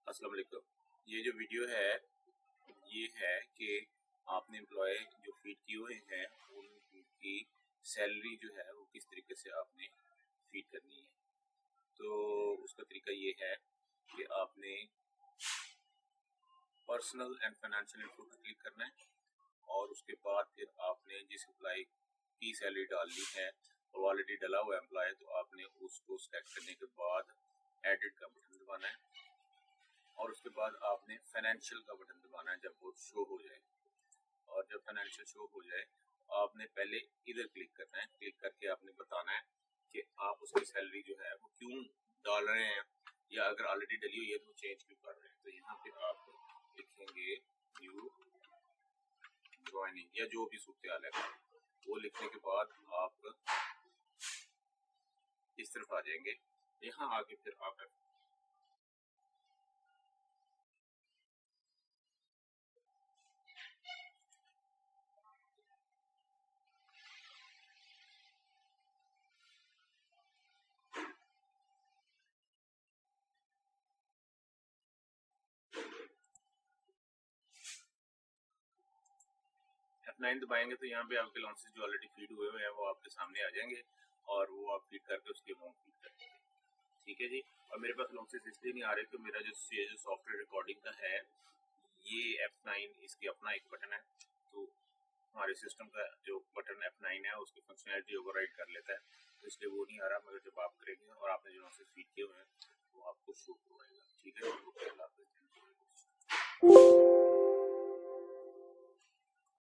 अस्सलाम वालेकुम। ये जो वीडियो है ये है कि आपने एम्प्लॉय जो फीड किए हुए हैं उनकी सैलरी जो है वो किस तरीके से आपने फीड करनी है। तो उसका तरीका ये है कि आपने पर्सनल एंड फाइनेंशियल इन्फो पर क्लिक करना है और उसके बाद फिर आपने जिस एम्प्लॉय की सैलरी डालनी है और ऑलरेडी डला हुआ एम्प्लॉय तो आपने उसको सेलेक्ट करने के बाद एडिट का बटन दबाना है और उसके बाद आपने फाइनेंशियल का बटन दबाना है जब वो शो हो जाए। और जब फाइनेंशियल शो हो जाए आपने पहले इधर क्लिक करना है। क्लिक करके आपने बताना है कि आप उसकी सैलरी जो है वो क्यों डाल रहे हैं या अगर ऑलरेडी डली हुई है तो चेंज क्यों कर रहे हैं। तो यहाँ पे आप लिखेंगे न्यू ज्वाइनिंग या जो भी सूरत है वो लिखने के बाद आप इस तरफ आ जाएंगे। यहाँ आके फिर आप F9 दबाएंगे तो यहाँ पे आपके लॉन्चेस जो ऑलरेडी फीड हुए हैं वो आपके सामने आ जाएंगे और वो आप फीड करके उसके अमाउंट फीड कर देंगे। ठीक है जी। और मेरे पास लॉन्चेस इसलिए नहीं आ रहे तो मेरा जो सॉफ्टवेयर रिकॉर्डिंग का है ये F9 इसकी अपना एक बटन है। तो हमारे सिस्टम का जो बटन F9 है उसकी फंक्शनैलिटी ओवरराइड कर लेता है तो इसलिए वो नहीं आ रहा। मगर जब आप करेंगे और आपने जो लॉन्चेस फीड किए हुए हैं वो आपको शो करवाएगा। ठीक है।